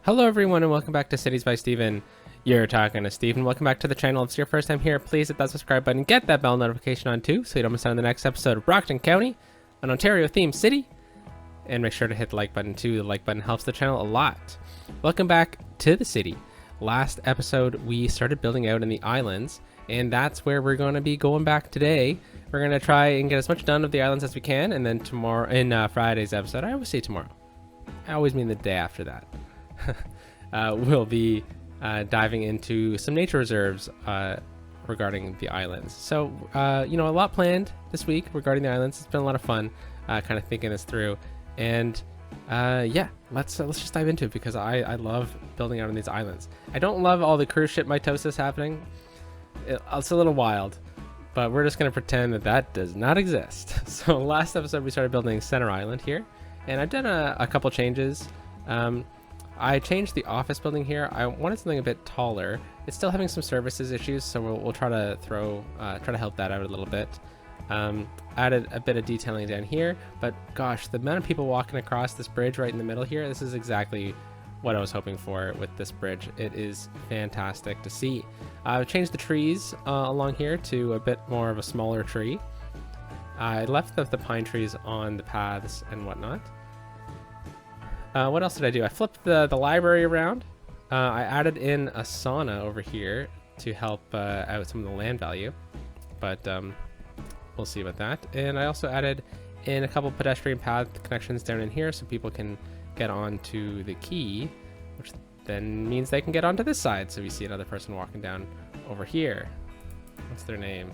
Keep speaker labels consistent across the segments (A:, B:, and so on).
A: Hello everyone and welcome back to Cities by Steven. You're talking to Steven. Welcome back to the channel. If it's your first time here, please hit that subscribe button, get that bell notification on too so you don't miss out on the next episode of Brockton County, an Ontario themed city. And make sure to hit the like button too. The like button helps the channel a lot. Welcome back to the city. Last episode we started building out in the islands, and that's where we're going to be going back today. We're going to try and get as much done of the islands as we can, and then tomorrow, in Friday's episode, I always say tomorrow. I always mean the day after that. We'll be diving into some nature reserves regarding the islands. So, a lot planned this week regarding the islands. It's been a lot of fun kind of thinking this through. And let's just dive into it because I love building out on these islands. I don't love all the cruise ship mitosis happening. It's a little wild, but we're just going to pretend that does not exist. So last episode we started building Center Island here, and I've done a couple changes. I changed the office building here. I wanted something a bit taller. It's still having some services issues, so we'll try to try to help that out a little bit. Added a bit of detailing down here, but gosh, the amount of people walking across this bridge right in the middle here, this is exactly what I was hoping for with this bridge. It is fantastic to see. I've changed the trees along here to a bit more of a smaller tree. I left the pine trees on the paths and whatnot. What else did I do? I flipped the library around. I added in a sauna over here to help out some of the land value, but we'll see about that. And I also added in a couple pedestrian path connections down in here so people can get onto the quay, which then means they can get onto this side. So we see another person walking down over here. What's their name?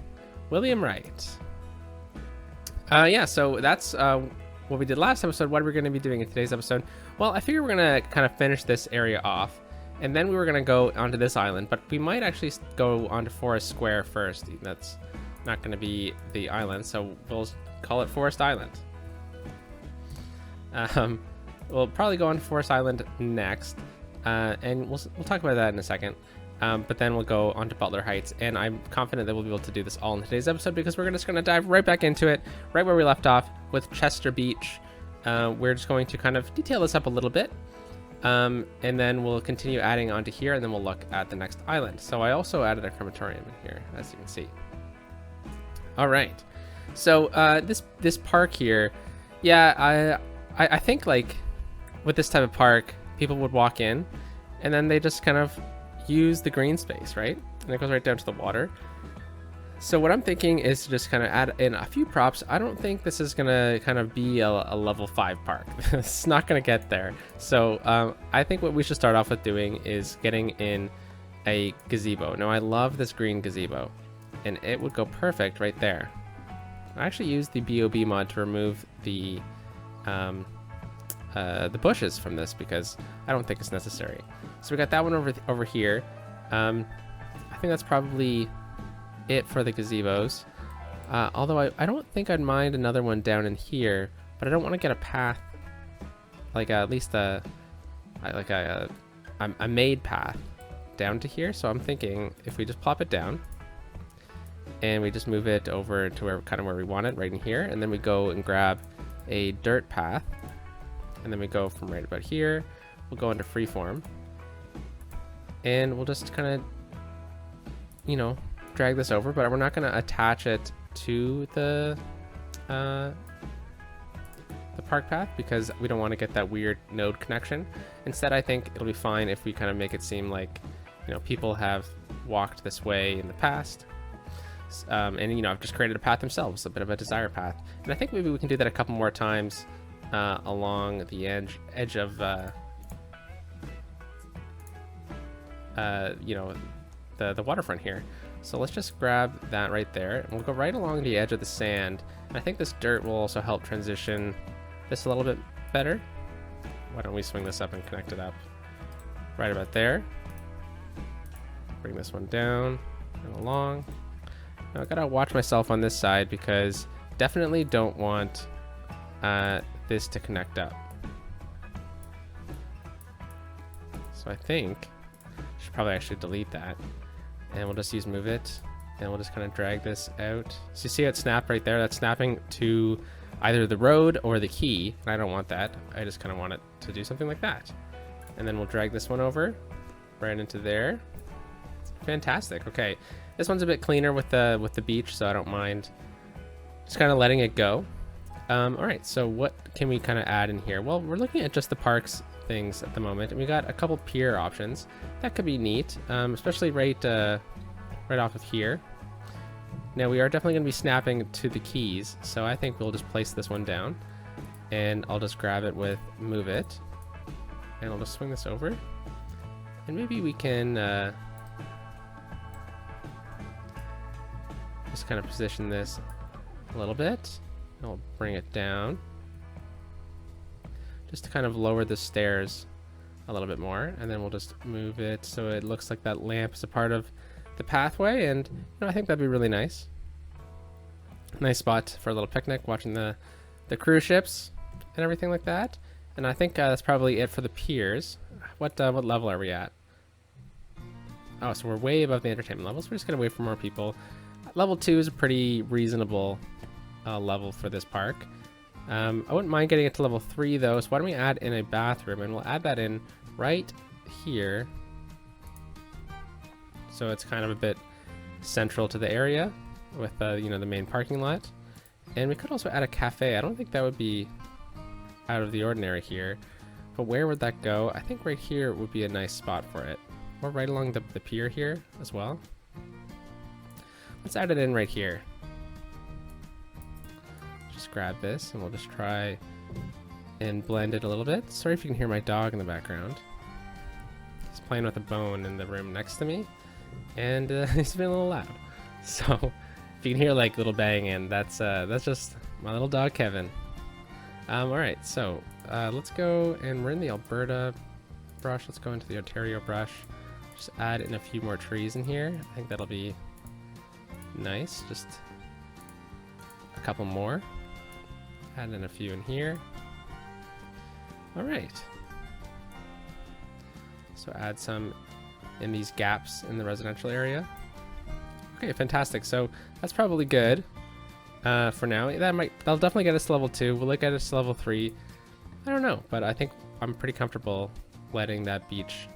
A: William Wright. So that's what we did last episode. What are we going to be doing in today's episode? Well, I figure we're going to kind of finish this area off, and then we were going to go onto this island, but we might actually go onto Forest Square first. That's not going to be the island, so we'll call it Forest Island. We'll probably go on to Forest Island next, and we'll talk about that in a second. But then we'll go on to Butler Heights, and I'm confident that we'll be able to do this all in today's episode because we're just going to dive right back into it, right where we left off with Chester Beach. We're just going to kind of detail this up a little bit, and then we'll continue adding onto here, and then we'll look at the next island. So I also added a crematorium in here, as you can see. All right, so this park here, I think like with this type of park, people would walk in, and then they just kind of use the green space, right? And it goes right down to the water. So what I'm thinking is to just kind of add in a few props. I don't think this is gonna kind of be a level 5 park. It's not gonna get there. So I think what we should start off with doing is getting in a gazebo. Now I love this green gazebo, and it would go perfect right there. I actually used the BOB mod to remove the bushes from this because I don't think it's necessary. So we got that one over here. I think that's probably it for the gazebos. Although I don't think I'd mind another one down in here, but I don't want to get a path, like at least a made path down to here. So I'm thinking if we just plop it down and we just move it over to where we want it, right in here, and then we go and grab a dirt path, and then we go from right about here. We'll go into freeform, and we'll just kind of, drag this over, but we're not going to attach it to the park path because we don't want to get that weird node connection. Instead, I think it'll be fine if we kind of make it seem like, people have walked this way in the past. And I've just created a path themselves, a bit of a desire path. And I think maybe we can do that a couple more times along the edge of the waterfront here. So let's just grab that right there, and we'll go right along the edge of the sand. And I think this dirt will also help transition this a little bit better. Why don't we swing this up and connect it up right about there. Bring this one down and along. Now I gotta watch myself on this side because definitely don't want this to connect up. So I think I should probably actually delete that, and we'll just use move it, and we'll just kind of drag this out. So you see it snap right there? That's snapping to either the road or the quay, and I don't want that. I just kind of want it to do something like that. And then we'll drag this one over right into there. Fantastic. Okay, this one's a bit cleaner with the beach, so I don't mind just kind of letting it go. All right, so what can we kind of add in here? Well, we're looking at just the parks things at the moment, and we got a couple pier options that could be neat, especially right off of here. Now we are definitely going to be snapping to the keys, so I think we'll just place this one down, and I'll just grab it with move it, and I'll just swing this over, and maybe we can just kind of position this a little bit. I'll bring it down just to kind of lower the stairs a little bit more, and then we'll just move it so it looks like that lamp is a part of the pathway, and I think that'd be really nice. Nice spot for a little picnic, watching the cruise ships and everything like that. And I think that's probably it for the piers. What level are we at? Oh, so we're way above the entertainment levels. We're just gonna wait for more people. Level 2 is a pretty reasonable level for this park. I wouldn't mind getting it to level 3 though, so why don't we add in a bathroom, and we'll add that in right here, so it's kind of a bit central to the area with the main parking lot. And we could also add a cafe. I don't think that would be out of the ordinary here, but where would that go? I think right here would be a nice spot for it, or right along the pier here as well. Let's add it in right here. Just grab this and we'll just try and blend it a little bit. Sorry if you can hear my dog in the background. He's playing with a bone in the room next to me, and he's been a little loud. So if you can hear like little banging, that's just my little dog Kevin. All right, so let's go, and we're in the Alberta brush. Let's go into the Ontario brush. Just add in a few more trees in here. I think that'll be nice. Just a couple more. Add in a few in here. All right. So add some in these gaps in the residential area. Okay, fantastic. So that's probably good for now. That'll definitely get us to level 2. Will it get us to level 3? I don't know, but I think I'm pretty comfortable letting that beach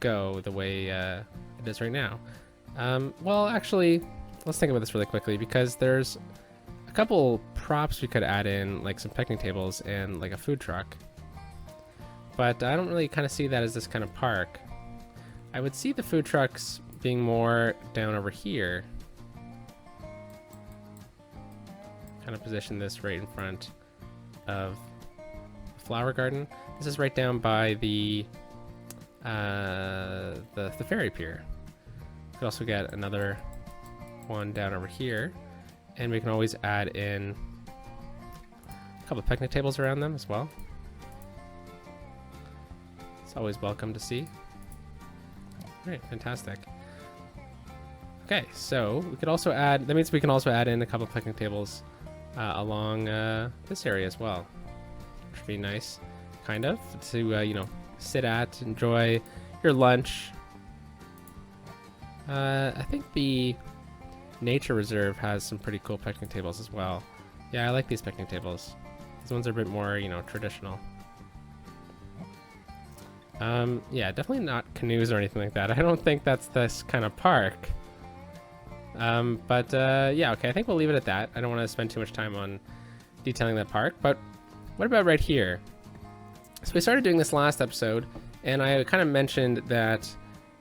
A: go the way it is right now. Well, actually, let's think about this really quickly, because there's a couple props we could add in, like some picnic tables and like a food truck. But I don't really kind of see that as this kind of park. I would see the food trucks being more down over here. Kind of position this right in front of the flower garden. This is right down by the ferry pier. We could also get another one down over here, and we can always add in a couple of picnic tables around them as well. It's always welcome to see. All right, fantastic. Okay, so we could also add, that means we can also add in a couple of picnic tables along this area as well, which would be nice, kind of, to sit at, enjoy your lunch. I think the nature reserve has some pretty cool picnic tables as well. Yeah, I like these picnic tables. These ones are a bit more, traditional. Yeah, definitely not canoes or anything like that. I don't think that's this kind of park. But yeah, okay, I think we'll leave it at that. I don't want to spend too much time on detailing that park, but what about right here? So we started doing this last episode, and I kind of mentioned that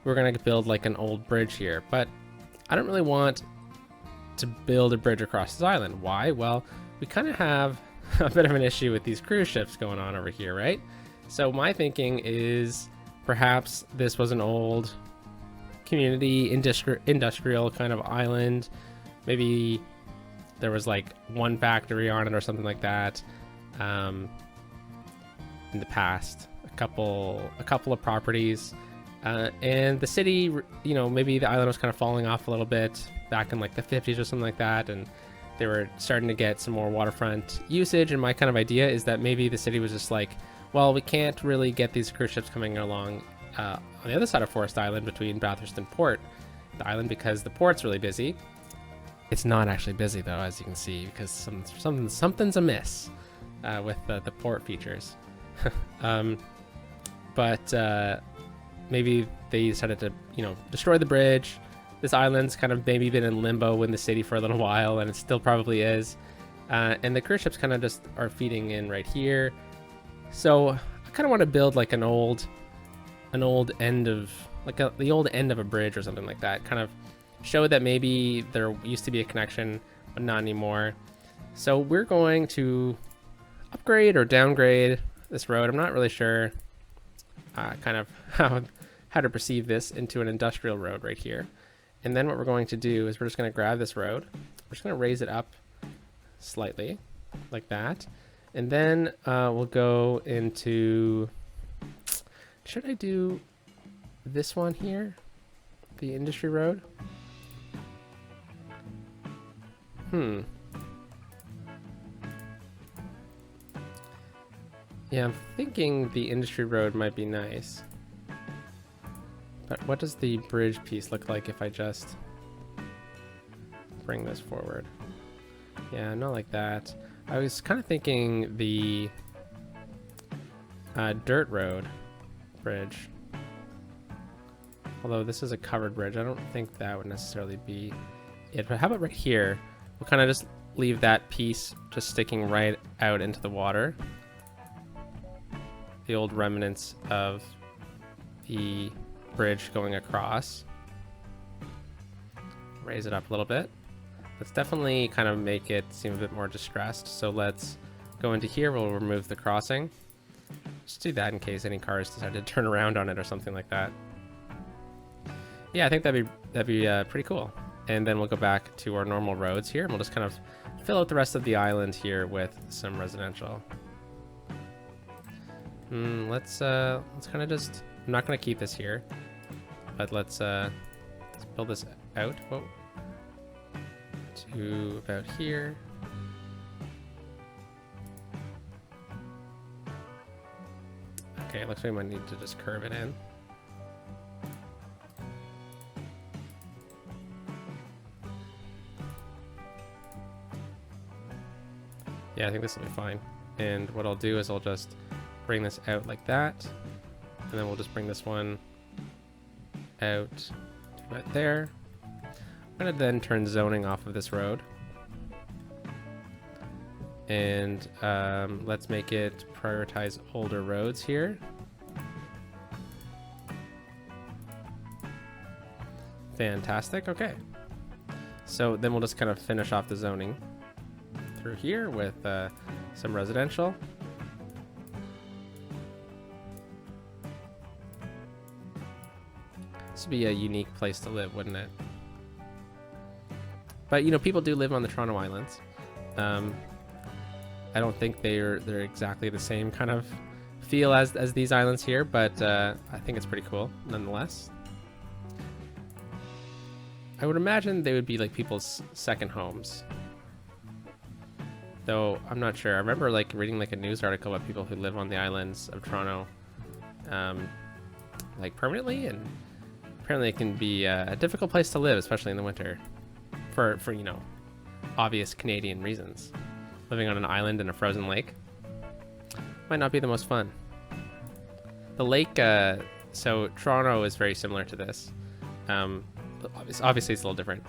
A: we're going to build like an old bridge here, but I don't really want to build a bridge across this island. Why? Well, we kind of have a bit of an issue with these cruise ships going on over here, right? So my thinking is perhaps this was an old community industrial kind of island. Maybe there was like one factory on it or something like that in the past, a couple of properties, and the city, maybe the island was kind of falling off a little bit back in like the 50s or something like that, and they were starting to get some more waterfront usage. And my kind of idea is that maybe the city was just like, well, we can't really get these cruise ships coming along on the other side of Forest Island between Bathurst and Port, the island, because the port's really busy. It's not actually busy though, as you can see, because something's amiss with the port features. but maybe they decided to, you know, destroy the bridge. This island's kind of maybe been in limbo in the city for a little while, and it still probably is. And the cruise ships kind of just are feeding in right here. So I kind of want to build like an old end of, like the old end of a bridge or something like that. Kind of show that maybe there used to be a connection, but not anymore. So we're going to upgrade or downgrade this road. I'm not really sure kind of how to perceive this into an industrial road right here. And then what we're going to do is we're just going to grab this road. We're just going to raise it up slightly like that. And then we'll go into, should I do this one here? The industry road? Yeah, I'm thinking the industry road might be nice. But what does the bridge piece look like if I just bring this forward? Yeah, not like that. I was kind of thinking the dirt road bridge. Although this is a covered bridge, I don't think that would necessarily be it. But how about right here? We'll kind of just leave that piece just sticking right out into the water. The old remnants of the bridge going across. Raise it up a little bit. Let's definitely kind of make it seem a bit more distressed. So let's go into here. We'll remove the crossing. Just do that in case any cars decide to turn around on it or something like that. Yeah, I think that'd be pretty cool. And then we'll go back to our normal roads here, and we'll just kind of fill out the rest of the island here with some residential. Let's kind of just, I'm not going to keep this here, but let's build this out. Whoa. To about here. Okay, looks like we might need to just curve it in. Yeah, I think this will be fine. And what I'll do is I'll just bring this out like that, and then we'll just bring this one out to right there. I'm gonna then turn zoning off of this road, and let's make it prioritize older roads here. Fantastic. Okay, so then we'll just kind of finish off the zoning through here with some residential. This would be a unique place to live, wouldn't it? But you know, people do live on the Toronto Islands. I don't think they're exactly the same kind of feel as these islands here, but I think it's pretty cool nonetheless. I would imagine they would be like people's second homes, though I'm not sure. I remember like reading like a news article about people who live on the islands of Toronto like permanently, and apparently it can be a difficult place to live, especially in the winter, for you know, obvious Canadian reasons. Living on an island in a frozen lake might not be the most fun. The lake, so Toronto is very similar to this. Obviously it's a little different,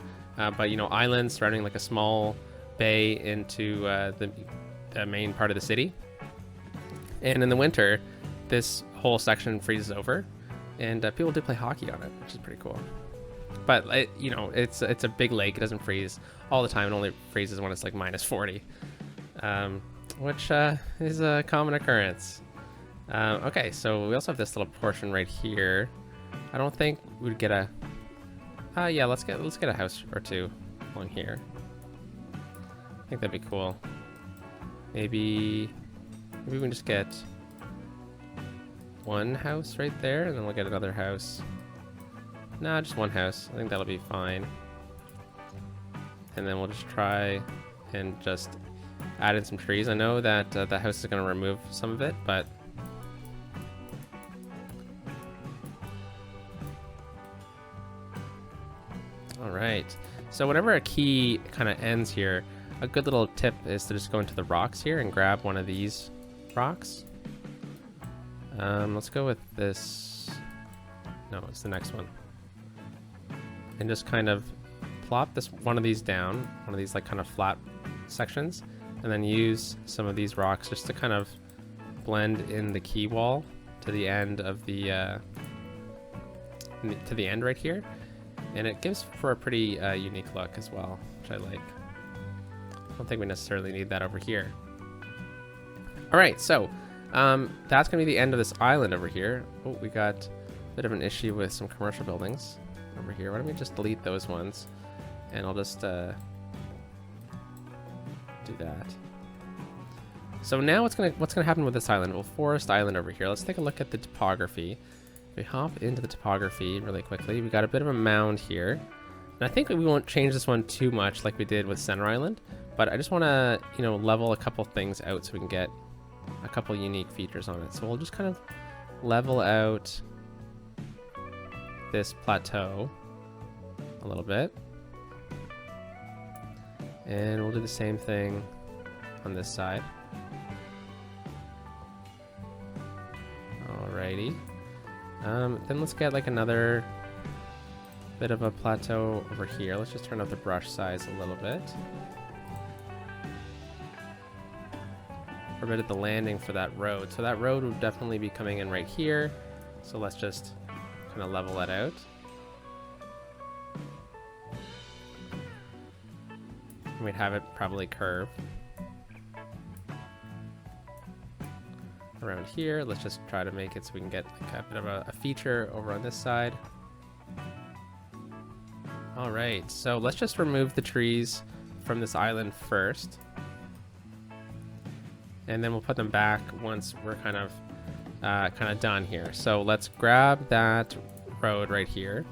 A: but you know, islands surrounding like a small bay into the main part of the city. And in the winter, this whole section freezes over, and people do play hockey on it, which is pretty cool. But you know, it's a big lake. It doesn't freeze all the time. It only freezes when it's like -40, which is a common occurrence. Okay, so we also have this little portion right here. I don't think we'd get a. Yeah, let's get a house or two along here. I think that'd be cool. Maybe we can just get one house right there, and then we'll get another house. No, just one house. I think that'll be fine. And then we'll just try and just add in some trees. I know that the house is going to remove some of it, but all right. So whenever a key kind of ends here, a good little tip is to just go into the rocks here and grab one of these rocks. Let's go with this. No, it's the next one. And just kind of plop one of these down, one of these like kind of flat sections, and then use some of these rocks just to kind of blend in the key wall to the end of the to the end right here, and it gives for a pretty unique look as well, which I like. I don't think we necessarily need that over here. All right, so that's gonna be the end of this island over here. Oh, we got a bit of an issue with some commercial buildings over here. Why don't we just delete those ones, and I'll just do that. So now what's gonna happen with this island? Well, Forest Island over here. Let's take a look at the topography. If we hop into the topography really quickly, we got a bit of a mound here, and I think we won't change this one too much like we did with Center Island, but I just want to, you know, level a couple things out so we can get a couple unique features on it. So we'll just kind of level out this plateau a little bit, and we'll do the same thing on this side. Alrighty. Then let's get like another bit of a plateau over here. Let's just turn up the brush size a little bit. For a bit of the landing for that road. So that road would definitely be coming in right here. So let's just kind of level that out. And we'd have it probably curve around here. Let's just try to make it so we can get like a bit of a feature over on this side. All right, so let's just remove the trees from this island first, and then we'll put them back once we're kind of done here. So let's grab that road right here,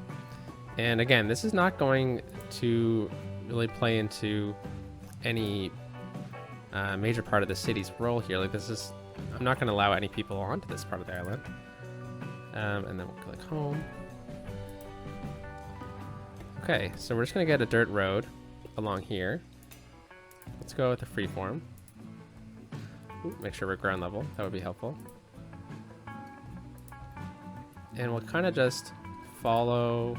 A: and again, this is not going to really play into any major part of the city's role here. Like, this is, I'm not going to allow any people onto this part of the island. And then we'll click home. Okay, so we're just going to get a dirt road along here. Let's go with the freeform. Make sure we're ground level. That would be helpful. And we'll kind of just follow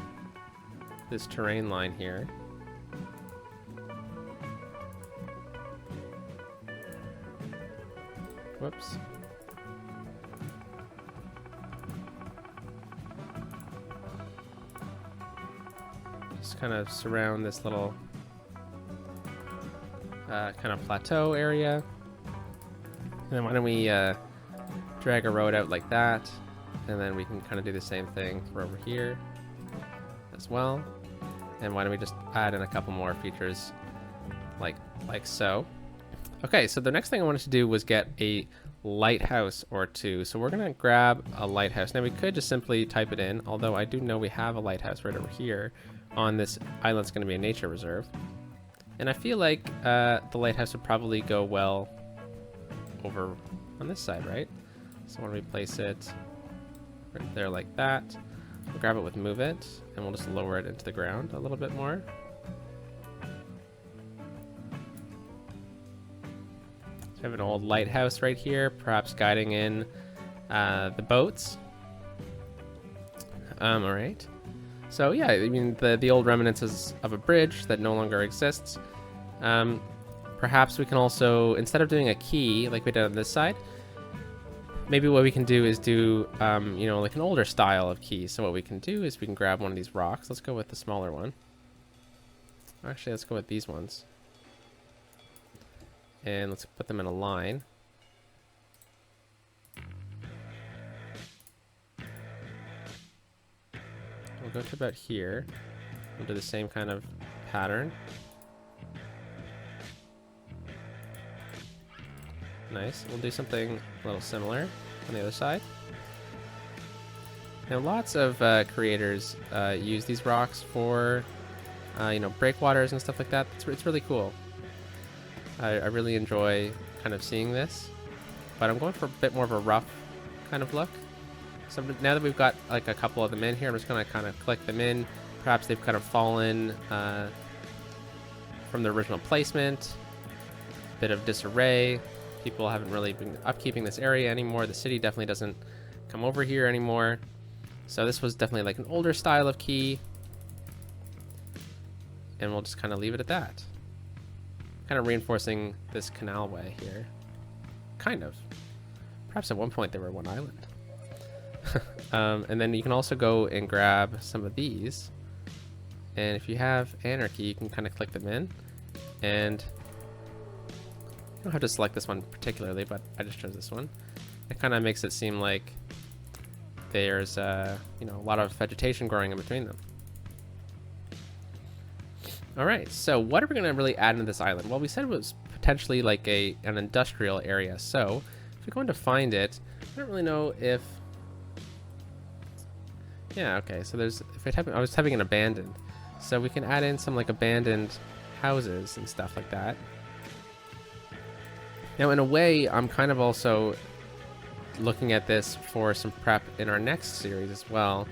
A: this terrain line here. Whoops. Just kind of surround this little kind of plateau area. And then why don't we drag a road out like that, and then we can kind of do the same thing for over here as well. And why don't we just add in a couple more features like so. Okay, so the next thing I wanted to do was get a lighthouse or two. So we're gonna grab a lighthouse. Now we could just simply type it in, although I do know we have a lighthouse right over here on this island. It's gonna be a nature reserve. And I feel like the lighthouse would probably go well over on this side, right? So when we place it right there like that, we'll grab it with move it, and we'll just lower it into the ground a little bit more. We have an old lighthouse right here, perhaps guiding in the boats. All right. So yeah, I mean the old remnants of a bridge that no longer exists. Perhaps we can also, instead of doing a key like we did on this side, maybe what we can do is do you know, like an older style of key. So what we can do is we can grab one of these rocks. Let's go with the smaller one. Actually, let's go with these ones. And let's put them in a line. We'll go to about here. We'll do the same kind of pattern. Nice. We'll do something a little similar on the other side. Now, lots of creators use these rocks for, you know, breakwaters and stuff like that. It's really cool. I really enjoy kind of seeing this, but I'm going for a bit more of a rough kind of look. So now that we've got like a couple of them in here, I'm just going to kind of click them in. Perhaps they've kind of fallen from the original placement. Bit of disarray. People haven't really been upkeeping this area anymore. The city definitely doesn't come over here anymore. So this was definitely like an older style of key. And we'll just kind of leave it at that. Kind of reinforcing this canalway here. Kind of. Perhaps at one point they were one island. And then you can also go and grab some of these. And if you have Anarchy, you can kind of click them in. And I don't have to select this one particularly, but I just chose this one. It kind of makes it seem like there's you know, a lot of vegetation growing in between them. All right, so what are we going to really add into this island? Well, we said it was potentially like an industrial area. So if we're going to find it, I don't really know if... Yeah, okay, so there's... I was typing in abandoned. So we can add in some like abandoned houses and stuff like that. Now, in a way, I'm kind of also looking at this for some prep in our next series as well,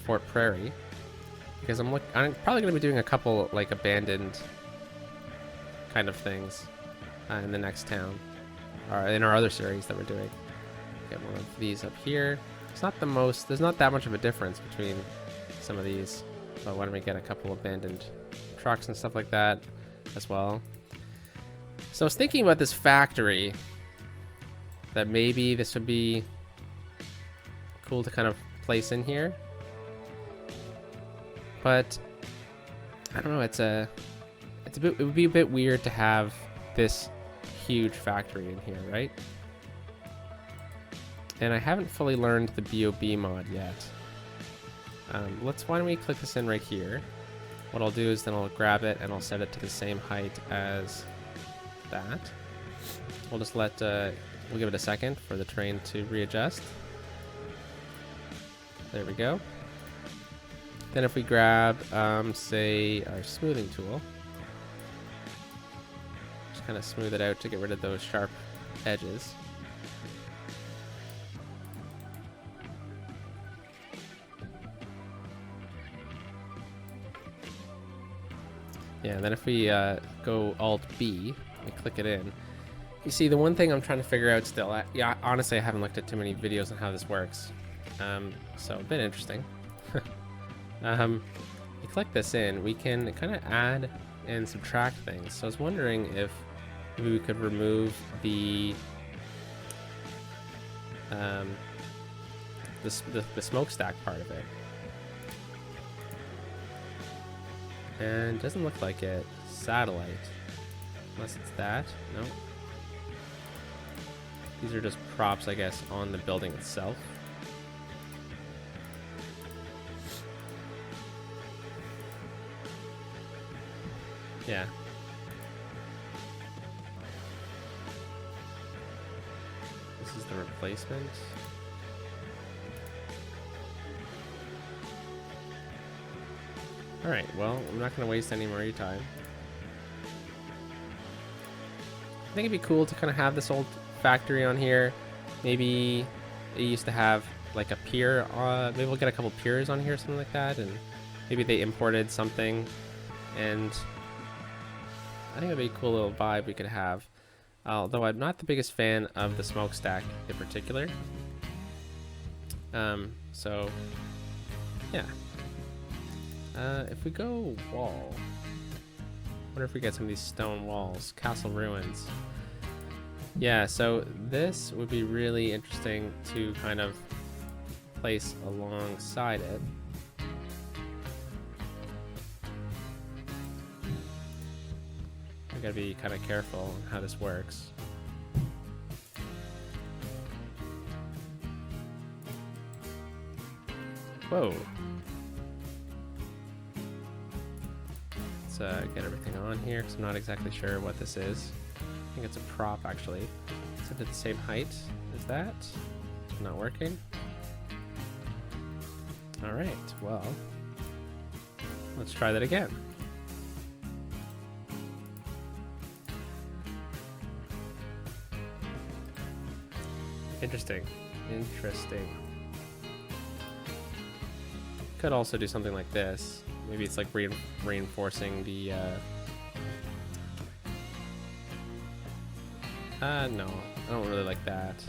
A: Fort Prairie, because I'm probably going to be doing a couple like abandoned kind of things in the next town, or in our other series that we're doing. Get one of these up here. It's not the most. There's not that much of a difference between some of these, but why don't we get a couple abandoned trucks and stuff like that as well. So I was thinking about this factory, that maybe this would be cool to kind of place in here. But I don't know, it would be a bit weird to have this huge factory in here, right? And I haven't fully learned the BOB mod yet. Why don't we click this in right here? What I'll do is then I'll grab it and I'll set it to the same height as that. We'll just let we'll give it a second for the train to readjust. There we go. Then if we grab say our smoothing tool, just kind of smooth it out to get rid of those sharp edges. Yeah, and then if we go Alt B and click it in, you see the one thing I'm trying to figure out still. Yeah, honestly, I haven't looked at too many videos on how this works, so a bit interesting. You click this in, we can kind of add and subtract things. So I was wondering if maybe we could remove the smokestack part of it. And doesn't look like it. Satellite. Unless it's that. No. These are just props, I guess, on the building itself. Yeah. This is the replacement. Alright, well, I'm not going to waste any more of your time. I think it'd be cool to kind of have this old factory on here. Maybe they used to have like a pier. Maybe we'll get a couple piers on here or something like that. And maybe they imported something. And I think it'd be a cool little vibe we could have. Although I'm not the biggest fan of the smokestack in particular. So, yeah. If we go wall, I wonder if we get some of these stone walls, castle ruins. Yeah, so this would be really interesting to kind of place alongside it. I gotta be kind of careful on how this works. Whoa. Get everything on here because I'm not exactly sure what this is. I think it's a prop actually. Is it at the same height as that? It's not working. Alright, well, let's try that again. Interesting. Interesting. Could also do something like this. Maybe it's like reinforcing the no, I don't really like that.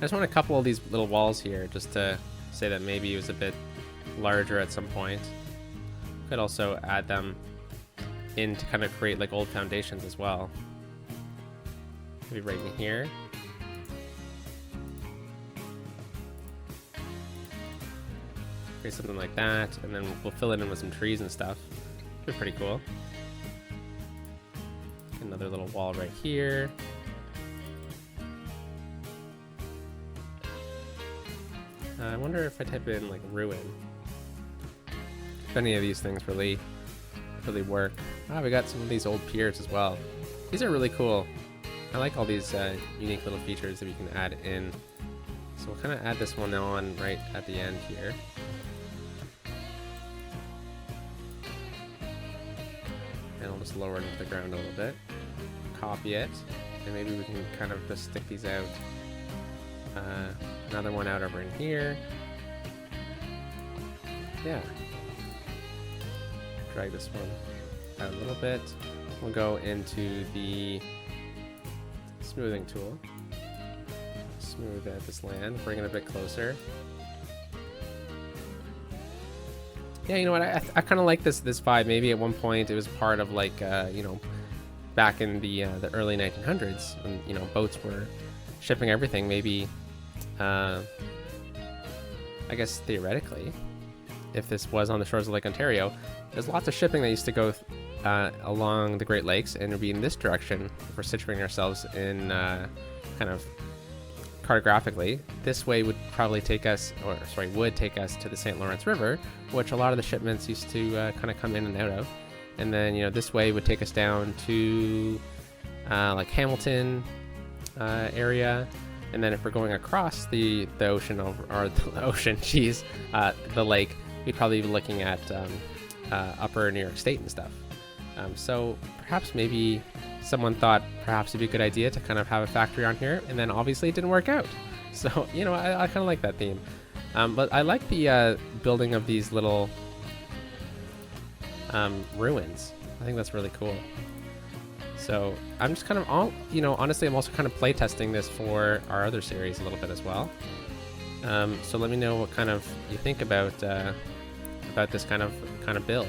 A: I just want a couple of these little walls here just to say that maybe it was a bit larger at some point. Could also add them in to kind of create like old foundations as well. Maybe right in here. Create something like that, and then we'll fill it in with some trees and stuff. Be pretty cool. Another little wall right here. I wonder if I type in like ruin, if any of these things really work. Ah, we got some of these old piers as well. These are really cool. I like all these unique little features that we can add in. So we'll kind of add this one on right at the end here. And I'll just lower it into the ground a little bit. Copy it, and maybe we can kind of just stick these out. Another one out over in here. Yeah. Drag this one out a little bit. We'll go into the smoothing tool. Smooth out this land, bring it a bit closer. Yeah, you know what? I kind of like this vibe. Maybe at one point it was part of like you know, back in the early 1900s when, you know, boats were shipping everything. Maybe I guess theoretically, if this was on the shores of Lake Ontario, there's lots of shipping that used to go along the Great Lakes, and it would be in this direction if we're situating ourselves in kind of cartographically. This way would probably take us, or sorry, would take us to the St. Lawrence River, which a lot of the shipments used to kind of come in and out of. And then, you know, this way would take us down to like Hamilton area. And then if we're going across the ocean over, or the ocean, geez, the lake, we'd probably be looking at upper New York State and stuff. So perhaps maybe someone thought perhaps it'd be a good idea to kind of have a factory on here, and then obviously it didn't work out. So, you know, I kind of like that theme. But I like the building of these little ruins. I think that's really cool. So I'm just kind of, you know, honestly, I'm also kind of play testing this for our other series a little bit as well. So let me know what kind of you think about this kind of build.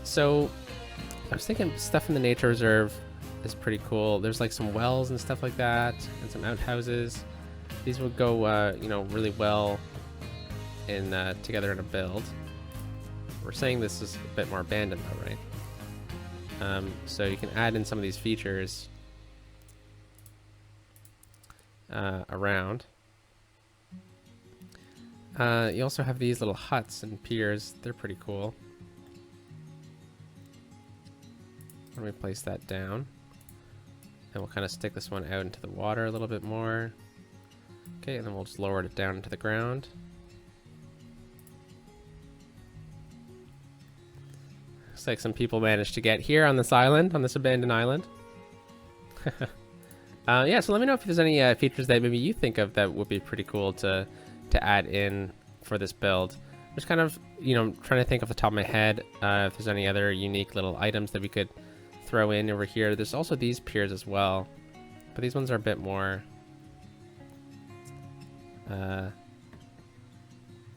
A: So I was thinking stuff in the nature reserve is pretty cool. There's like some wells and stuff like that, and some outhouses. These would go, you know, really well in together in a build. We're saying this is a bit more abandoned though, right? So you can add in some of these features around. You also have these little huts and piers. They're pretty cool. Let me place that down. And we'll kind of stick this one out into the water a little bit more. Okay, and then we'll just lower it down into the ground. Looks like some people managed to get here on this island, on this abandoned island. Yeah, so let me know if there's any features that maybe you think of that would be pretty cool to add in for this build. I'm just kind of, you know, trying to think off the top of my head if there's any other unique little items that we could throw in over here. There's also these piers as well, but these ones are a bit more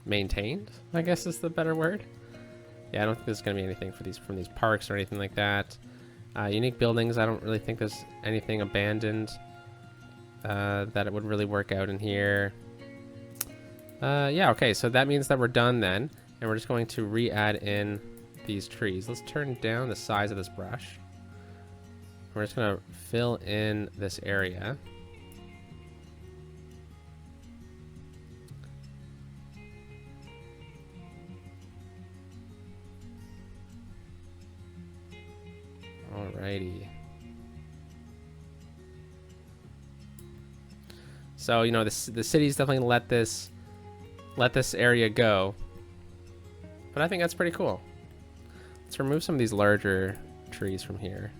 A: maintained, I guess is the better word. Yeah, I don't think there's going to be anything for these from these parks or anything like that. Unique buildings, I don't really think there's anything abandoned that it would really work out in here. Yeah, okay, so that means that we're done then, and we're just going to re-add in these trees. Let's turn down the size of this brush. We're just going to fill in this area. Alrighty. So, you know, the city's definitely let this area go. But I think that's pretty cool. Let's remove some of these larger trees from here.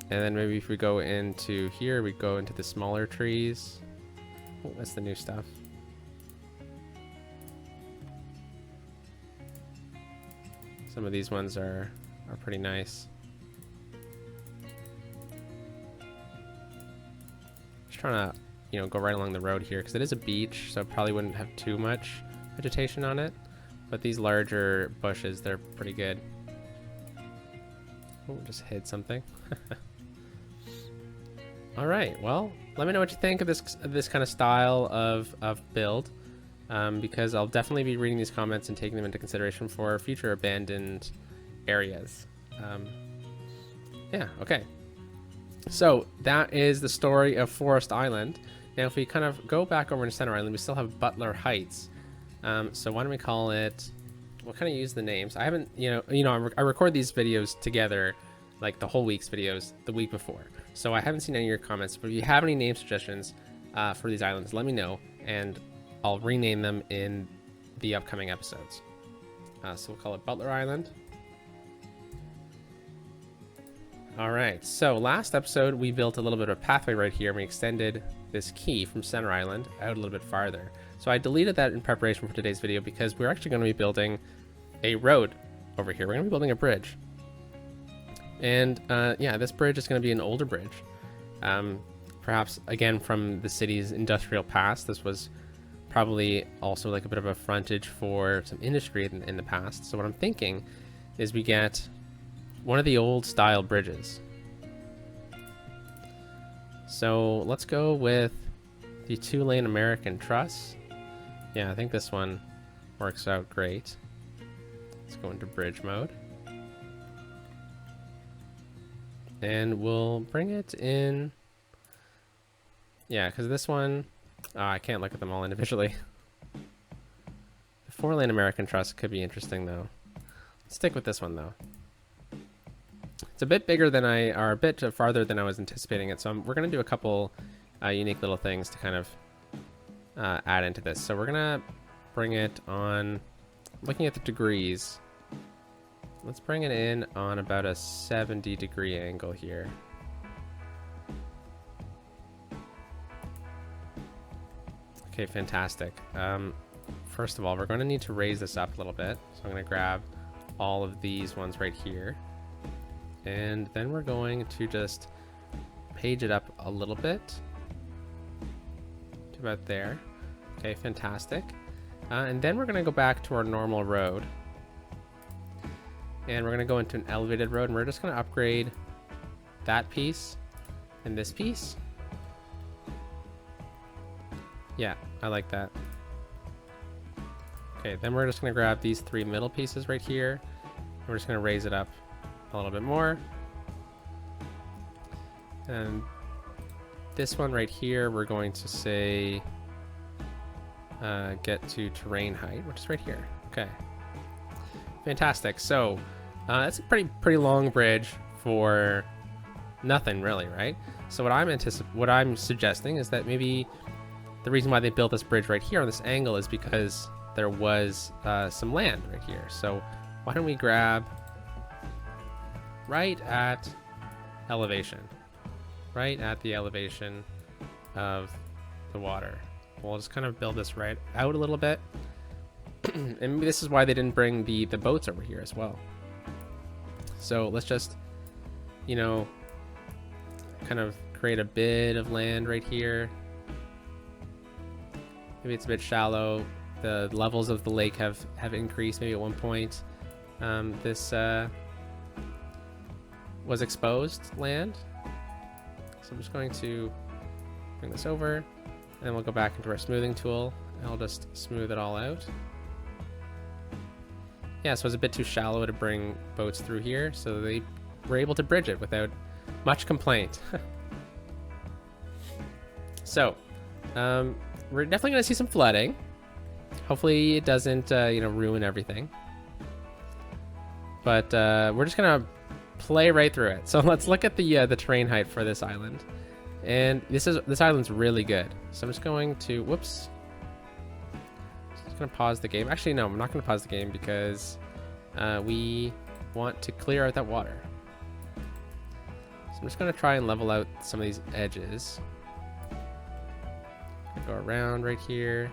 A: And then maybe if we go into here, we go into the smaller trees. Oh, that's the new stuff. Some of these ones are pretty nice. Just trying to, you know, go right along the road here because it is a beach, so it probably wouldn't have too much vegetation on it. But these larger bushes, they're pretty good. Oh, just hit something. All right, well, let me know what you think of this kind of style of build, because I'll definitely be reading these comments and taking them into consideration for future abandoned areas. Yeah, okay. So that is the story of Forest Island. Now, if we kind of go back over to Center Island, we still have Butler Heights. So why don't we call it? We'll kind of use the names. I haven't, I record these videos together, like the whole week's videos, the week before. So I haven't seen any of your comments. But if you have any name suggestions for these islands, let me know, and I'll rename them in the upcoming episodes. So we'll call it Butler Island. All right, so last episode we built a little bit of a pathway right here, and we extended this key from Center Island out a little bit farther. So I deleted that in preparation for today's video because we're actually going to be building a road over here. We're going to be building a bridge. And yeah, this bridge is going to be an older bridge. Perhaps, again, from the city's industrial past. This was probably also like a bit of a frontage for some industry in the past. So what I'm thinking is we get one of the old style bridges. So let's go with the 2-lane American truss. Yeah, I think this one works out great. Let's go into bridge mode. And we'll bring it in. Yeah, because this one, I can't look at them all individually. The 4-lane American truss could be interesting though. Let's stick with this one though. It's a bit bigger than or a bit farther than I was anticipating it, so we're going to do a couple unique little things to kind of add into this. So we're going to bring it on, looking at the degrees, let's bring it in on about a 70-degree angle here. Okay, fantastic. First of all, we're going to need to raise this up a little bit, so I'm going to grab all of these ones right here. And then we're going to just page it up a little bit to about there. Okay, fantastic. And then we're going to go back to our normal road. And we're going to go into an elevated road, and we're just going to upgrade that piece and this piece. Yeah, I like that. Okay, then we're just going to grab these 3 middle pieces right here. And we're just going to raise it up a little bit more. And this one right here, we're going to say get to terrain height, which is right here. Okay, fantastic. So that's a pretty long bridge for nothing really, right? So what I'm suggesting is that maybe the reason why they built this bridge right here on this angle is because there was some land right here. So why don't we grab right at elevation, right at the elevation of the water. We'll just kind of build this right out a little bit. And maybe this is why they didn't bring the boats over here as well. So let's just, kind of create a bit of land right here. Maybe it's a bit shallow. The levels of the lake have increased maybe at one point. This was exposed land. So I'm just going to bring this over, and then we'll go back into our smoothing tool, and I'll just smooth it all out. Yeah, so it's a bit too shallow to bring boats through here, so they were able to bridge it without much complaint. So, we're definitely going to see some flooding. Hopefully it doesn't, ruin everything. But we're just going to play right through it. So let's look at the terrain height for this island. And this island's really good. So I'm just going to, whoops. Just going to pause the game. Actually, no, I'm not going to pause the game because we want to clear out that water. So I'm just going to try and level out some of these edges. Go around right here.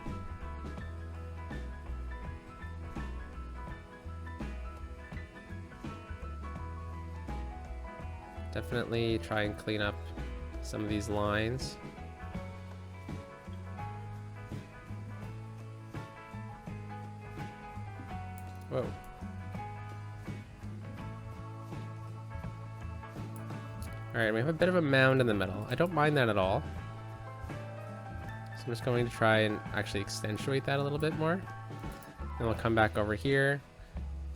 A: Definitely try and clean up some of these lines. Whoa. Alright, we have a bit of a mound in the middle. I don't mind that at all. So I'm just going to try and actually accentuate that a little bit more. And we'll come back over here.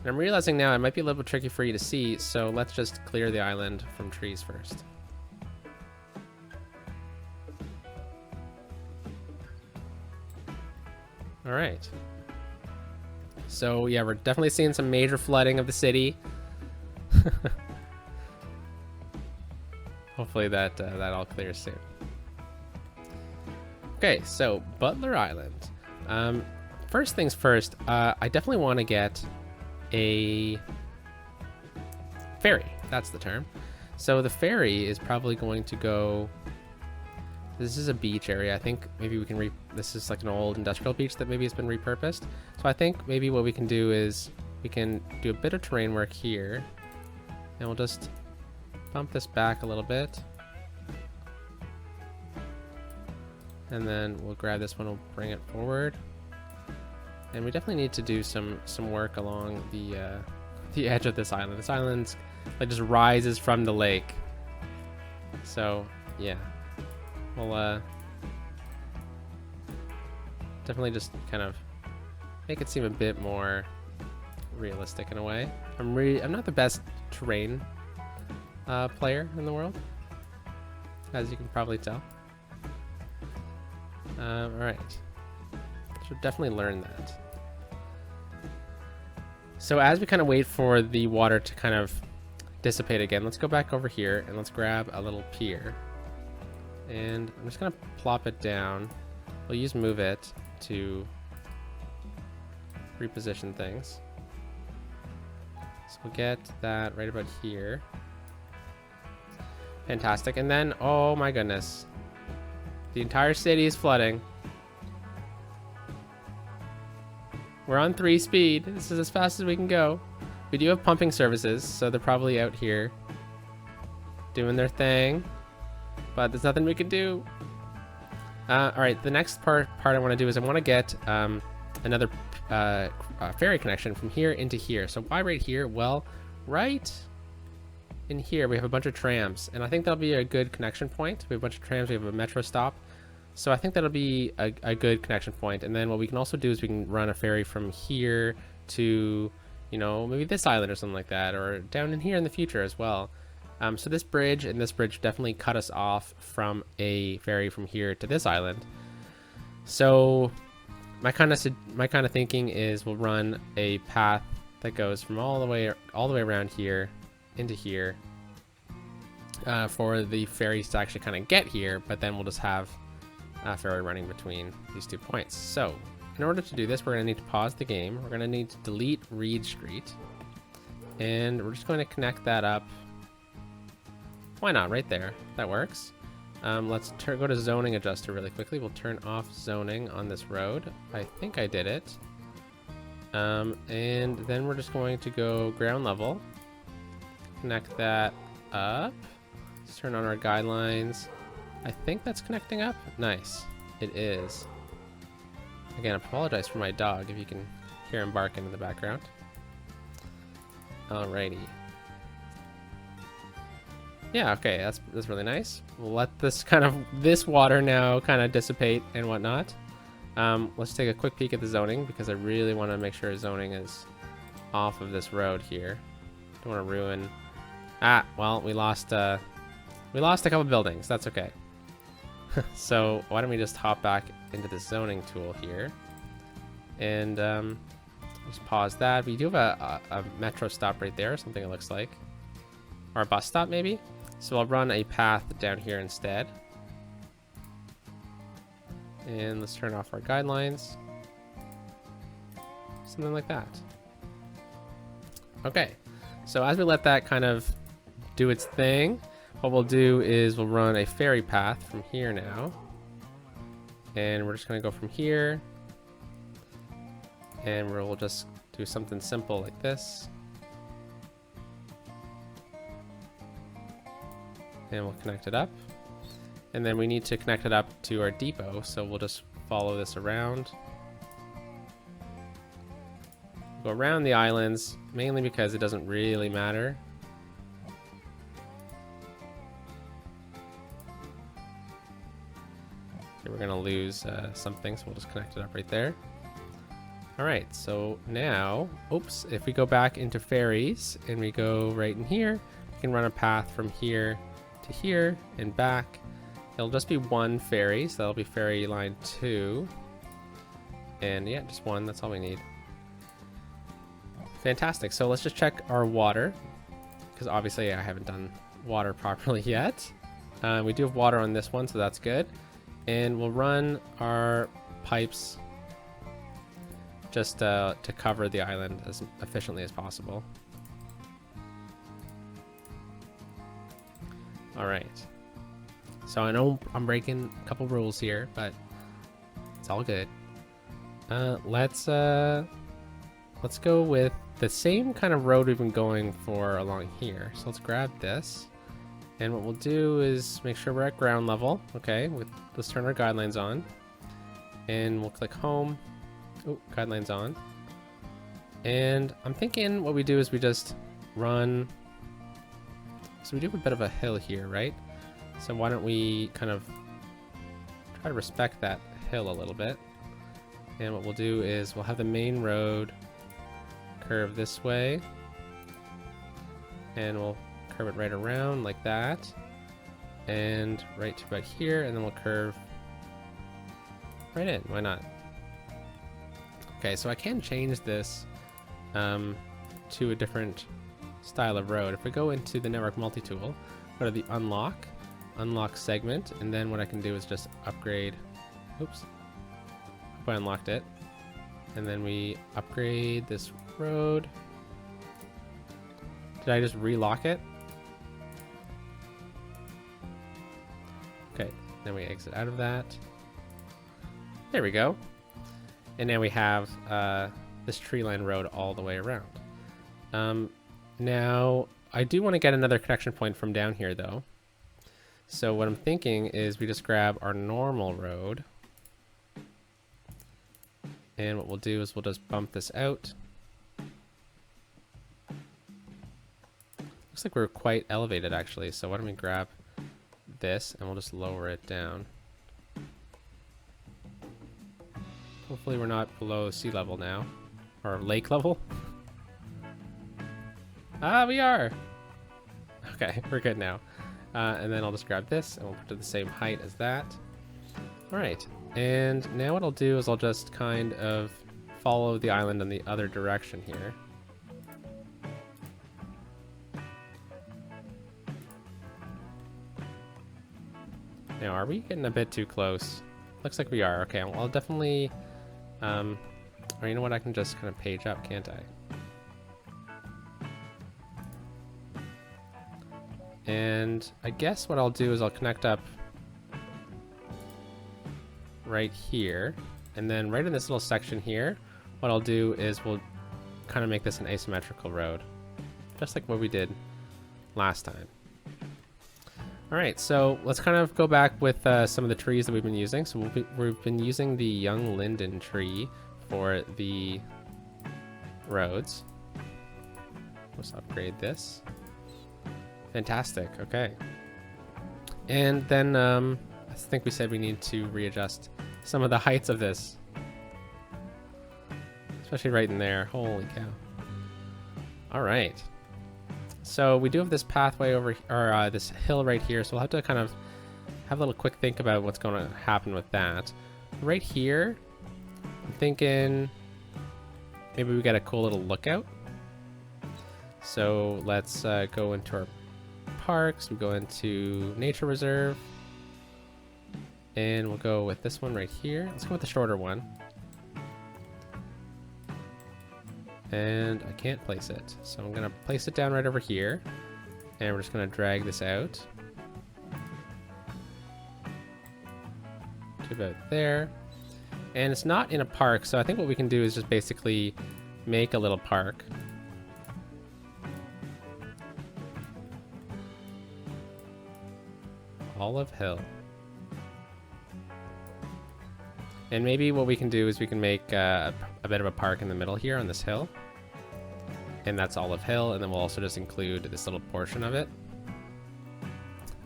A: And I'm realizing now it might be a little bit tricky for you to see, so let's just clear the island from trees first. Alright. So yeah, we're definitely seeing some major flooding of the city. Hopefully that all clears soon. Okay, so Butler Island. First things first, I definitely want to get a ferry. That's the term. So the ferry is probably going to go... This is a beach area. I think maybe we can this is like an old industrial beach that maybe has been repurposed. So I think maybe what we can do is we can do a bit of terrain work here, and we'll just bump this back a little bit. And then we'll grab this one, we'll bring it forward. And we definitely need to do some work along the edge of this island. This island like just rises from the lake. So yeah, we'll definitely just kind of make it seem a bit more realistic in a way. I'm not the best terrain player in the world, as you can probably tell. All right. Should definitely learn that. So as we kind of wait for the water to kind of dissipate again, let's go back over here and let's grab a little pier. And I'm just gonna plop it down. We'll use move it to reposition things. So we'll get that right about here. Fantastic. And then, oh my goodness, the entire city is flooding. We're on 3 speed. This is as fast as we can go. We do have pumping services, so they're probably out here doing their thing, but there's nothing we can do. All right, the next part I want to do is I want to get another ferry connection from here into here. So why right here? Well, right in here we have a bunch of trams, and I think that'll be a good connection point. We have a bunch of trams, we have a metro stop. So I think that'll be a good connection point. And then what we can also do is we can run a ferry from here to, you know, maybe this island or something like that, or down in here in the future as well. So this bridge and this bridge definitely cut us off from a ferry from here to this island. So my kind of thinking is we'll run a path that goes from all the way around here into here for the ferries to actually kind of get here, but then we'll just have ferry running between these 2 points. So in order to do this, we're going to need to pause the game. We're going to need to delete Reed Street, and we're just going to connect that up. Why not? Right there. That works. Let's go to zoning adjuster really quickly. We'll turn off zoning on this road. I think I did it. And then we're just going to go ground level, connect that up. Let's turn on our guidelines. I think that's connecting up. Nice. It is. Again, I apologize for my dog if you can hear him barking in the background. Alrighty. Yeah, okay, that's really nice. We'll let this water now kind of dissipate and whatnot. Let's take a quick peek at the zoning, because I really want to make sure zoning is off of this road here. Don't want to ruin. Well, we lost a couple buildings. That's okay. So why don't we just hop back into the zoning tool here, and just pause that. We do have a metro stop right there, something it looks like, or a bus stop maybe. So I'll run a path down here instead, and let's turn off our guidelines, something like that. Okay, so as we let that kind of do its thing, what we'll do is we'll run a ferry path from here now, and we're just going to go from here, and we'll just do something simple like this, and we'll connect it up, and then we need to connect it up to our depot, so we'll just follow this around, go around the islands, mainly because it doesn't really matter. Okay, we're gonna lose something, so we'll just connect it up right there. All right, so now, oops, if we go back into ferries and we go right in here, we can run a path from here to here and back. It'll just be one ferry, so that'll be ferry line 2. And yeah, just one, that's all we need. Fantastic, so let's just check our water, because obviously I haven't done water properly yet. We do have water on this one, so that's good. And we'll run our pipes just to cover the island as efficiently as possible. All right. So I know I'm breaking a couple rules here, but it's all good. Let's go with the same kind of road we've been going for along here. So let's grab this. And what we'll do is make sure we're at ground level. Okay, let's turn our guidelines on. And we'll click home. Oh, guidelines on. And I'm thinking what we do is we just run. So we do have a bit of a hill here, right? So why don't we kind of try to respect that hill a little bit. And what we'll do is we'll have the main road curve this way. And we'll curve it right around like that. And right to about here, and then we'll curve right in. Why not? Okay, so I can change this to a different style of road. If we go into the network multi-tool, go to the unlock segment, and then what I can do is just upgrade. Oops. Hope I unlocked it. And then we upgrade this road. Did I just relock it? Okay, then we exit out of that. There we go. And now we have this tree line road all the way around. Now, I do want to get another connection point from down here, though. So what I'm thinking is we just grab our normal road. And what we'll do is we'll just bump this out. Looks like we're quite elevated, actually. So why don't we grab this and we'll just lower it down. Hopefully we're not below sea level now. Or lake level. Ah, we are! Okay, we're good now. And then I'll just grab this and we'll put it to the same height as that. Alright, and now what I'll do is I'll just kind of follow the island in the other direction here. Now, are we getting a bit too close? Looks like we are. Okay, well, I'll definitely... or you know what? I can just kind of page up, can't I? And I guess what I'll do is I'll connect up right here. And then right in this little section here, what I'll do is we'll kind of make this an asymmetrical road. Just like what we did last time. Alright, so let's kind of go back with some of the trees that we've been using. So we've been using the young linden tree for the roads. Let's upgrade this. Fantastic, okay. And then I think we said we need to readjust some of the heights of this. Especially right in there. Holy cow. Alright. So we do have this pathway over, or this hill right here, so we'll have to kind of have a little quick think about what's going to happen with that. Right here, I'm thinking maybe we get a cool little lookout. So let's go into our parks, we go into nature reserve, and we'll go with this one right here. Let's go with the shorter one. And I can't place it, so I'm gonna place it down right over here, and we're just gonna drag this out to about there. And it's not in a park, so I think what we can do is just basically make a little park. Olive Hill. And maybe what we can do is we can make a bit of a park in the middle here on this hill. and that's Olive Hill, and then we'll also just include this little portion of it.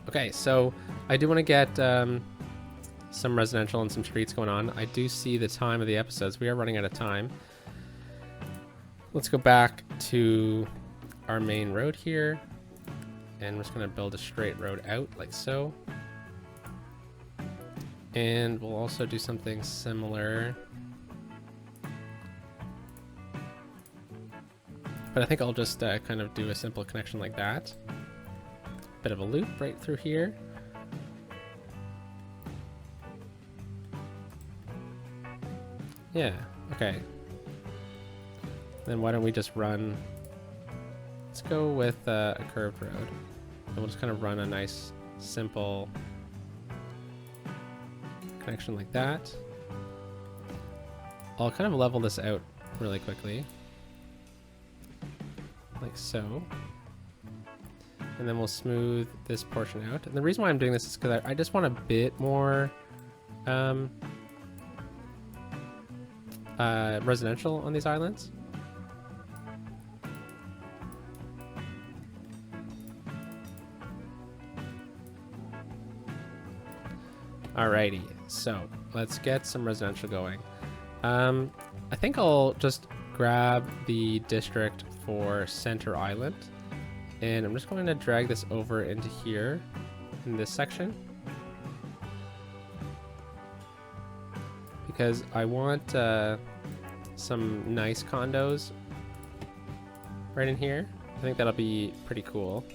A: Okay, so I do want to get some residential and some streets going on. I do see the time of the episodes. We are running out of time. Let's go back to our main road here, and we're just going to build a straight road out like so. And we'll also do something similar, but I think I'll just kind of do a simple connection like that. Bit of a loop right through here. Yeah, okay. Then why don't we just run, let's go with a curved road. And we'll just kind of run a nice, simple connection like that. I'll kind of level this out really quickly. Like so. And then we'll smooth this portion out. And the reason why I'm doing this is because I just want a bit more residential on these islands. Alrighty, so let's get some residential going. I think I'll just grab the district for Center Island, and I'm just going to drag this over into here in this section, because I want some nice condos right in here. I think that'll be pretty cool.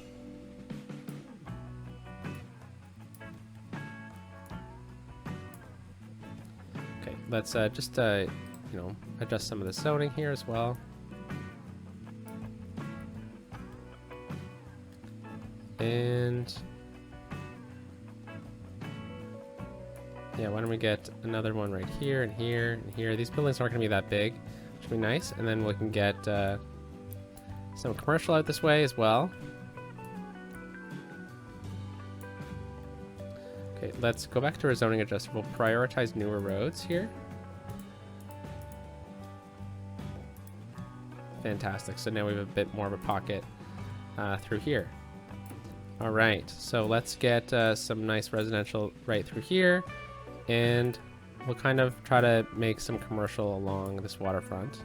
A: Okay, let's just you know, adjust some of the zoning here as well. And yeah, why don't we get another one right here and here and here. These buildings aren't going to be that big, which would be nice. And then we can get some commercial out this way as well. Okay, let's go back to our zoning adjuster. We'll prioritize newer roads here. Fantastic. So now we have a bit more of a pocket through here. All right, so let's get some nice residential right through here, and we'll kind of try to make some commercial along this waterfront.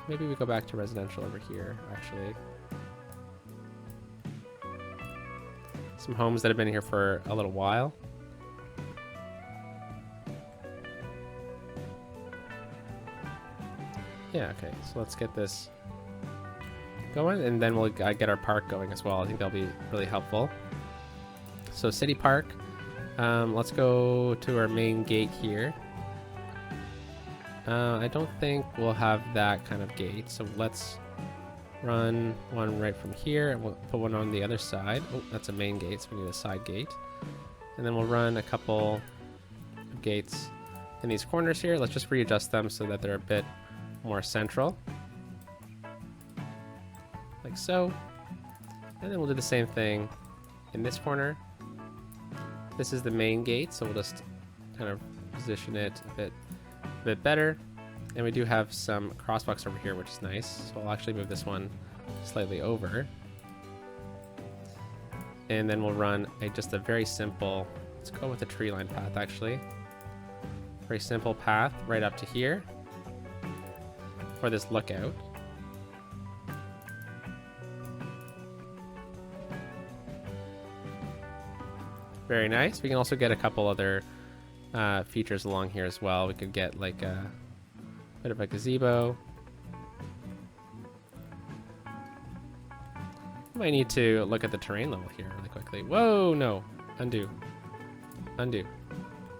A: Maybe we go back to residential over here, actually. Some homes that have been here for a little while. Yeah, okay, so let's get this going, and then we'll get our park going as well. I think that'll be really helpful. So City Park, let's go to our main gate here. I don't think we'll have that kind of gate, so let's run one right from here, and we'll put one on the other side. Oh, that's a main gate, so we need a side gate. And then we'll run a couple of gates in these corners here. Let's just readjust them so that they're a bit more central. Like so. And then we'll do the same thing in this corner. This is the main gate, so we'll just kind of position it a bit better. And we do have some crosswalks over here, which is nice. So I'll actually move this one slightly over. And then we'll run just a very simple, let's go with a tree line path actually. Very simple path right up to here for this lookout. Very nice. We can also get a couple other features along here as well. We could get like a bit of a gazebo. Might need to look at the terrain level here really quickly. Whoa, no. Undo. Undo.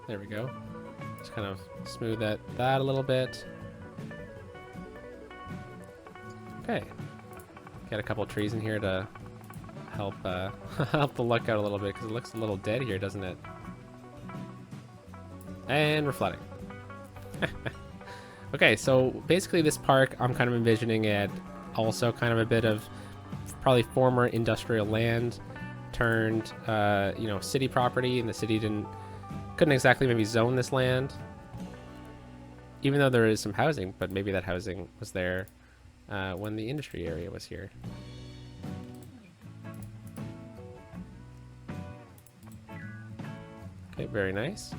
A: There we go. Just kind of smooth that a little bit. Okay. Get a couple trees in here to help help the look out a little bit, because it looks a little dead here, doesn't it? And we're flooding. Okay, so basically this park, I'm kind of envisioning it also kind of a bit of probably former industrial land turned, you know, city property, and the city couldn't exactly maybe zone this land. even though there is some housing, but maybe that housing was there when the industry area was here. Okay, very nice.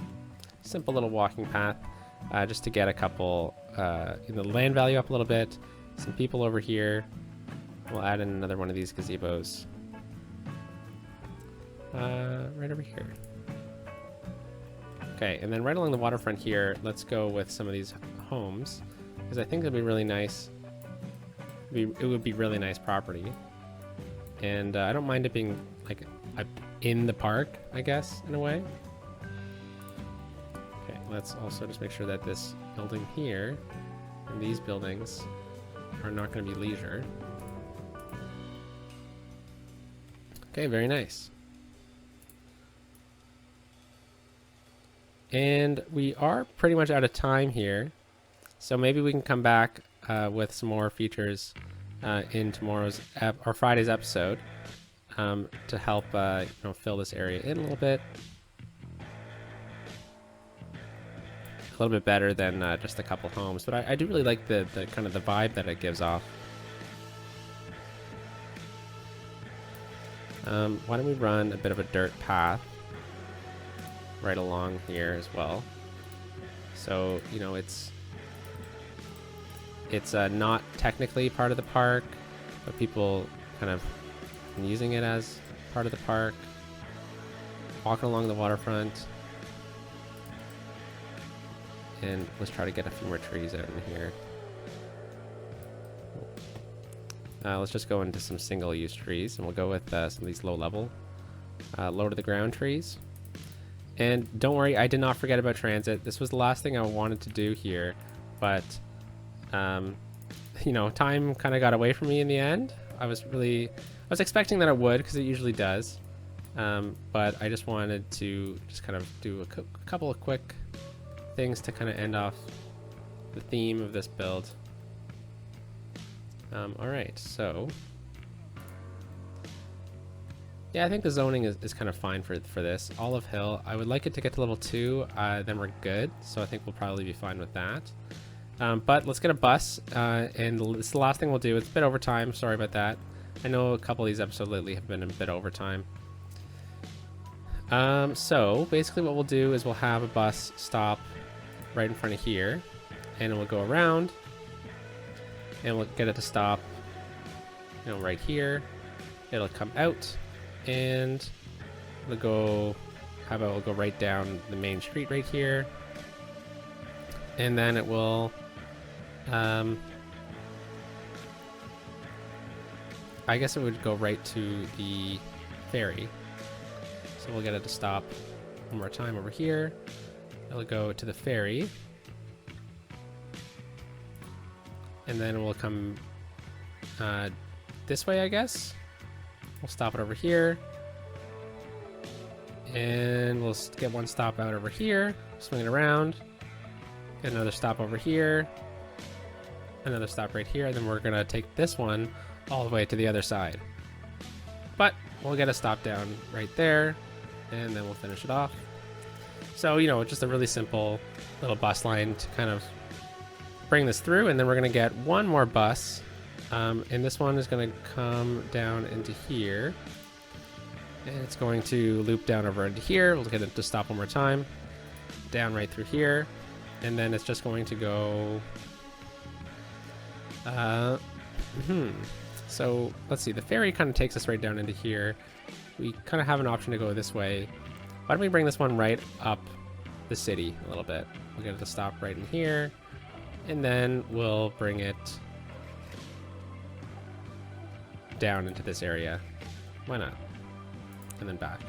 A: Simple little walking path, just to get a couple, the land value up a little bit. Some people over here. We'll add in another one of these gazebos. Right over here. Okay, and then right along the waterfront here, let's go with some of these homes, because I think it'd be really nice. It would be really nice property, and I don't mind it being like in the park, I guess, in a way. Okay, let's also just make sure that this building here and these buildings are not going to be leisure. Okay, very nice. And we are pretty much out of time here, so maybe we can come back with some more features in tomorrow's or Friday's episode to help fill this area in a little bit better than just a couple homes. But I do really like the kind of the vibe that it gives off. Why don't we run a bit of a dirt path right along here as well, so it's not technically part of the park, but people kind of using it as part of the park, walking along the waterfront. And let's try to get a few more trees out in here. Let's just go into some single-use trees, and we'll go with some of these low-level, low-to-the-ground trees. And don't worry, I did not forget about transit. This was the last thing I wanted to do here, but time kind of got away from me in the end. I was expecting that it would, because it usually does, but I just wanted to just kind of do a couple of quick things to kind of end off the theme of this build. All right, so yeah, I think the zoning is kind of fine for this. Olive Hill, I would like it to get to level 2, then we're good. So I think we'll probably be fine with that. But let's get a bus, and this is the last thing we'll do. It's a bit overtime, sorry about that. I know a couple of these episodes lately have been a bit overtime. So basically what we'll do is we'll have a bus stop right in front of here, and we'll go around, and we'll get it to stop, right here. It'll come out, and we'll go, we'll go right down the main street right here, and then it will I guess it would go right to the ferry, so we'll get it to stop one more time over here. It'll go to the ferry, and then we'll come this way, I guess. We'll stop it over here, and we'll get one stop out over here, swing it around, get another stop over here, another stop right here, and then we're gonna take this one all the way to the other side. But we'll get a stop down right there, and then we'll finish it off. So, just a really simple little bus line to kind of bring this through, and then we're gonna get one more bus. And this one is going to come down into here, and it's going to loop down over into here. We'll get it to stop one more time, down right through here, and then it's just going to go so let's see, the ferry kind of takes us right down into here. We kind of have an option to go this way. Why don't we bring this one right up the city a little bit? We'll get it to stop right in here, and then we'll bring it down into this area. Why not? And then back.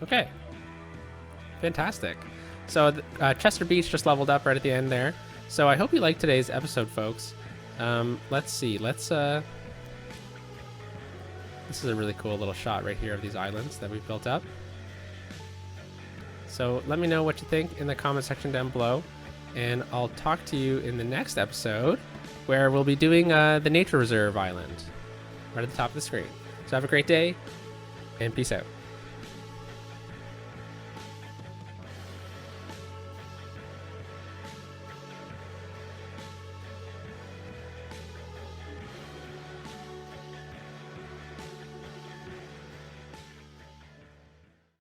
A: Okay. Fantastic. So Chester Beach just leveled up right at the end there. So I hope you liked today's episode, folks. Let's see. This is a really cool little shot right here of these islands that we've built up. So let me know what you think in the comment section down below. And I'll talk to you in the next episode, where we'll be doing the Nature Reserve Island right at the top of the screen. So have a great day, and peace out.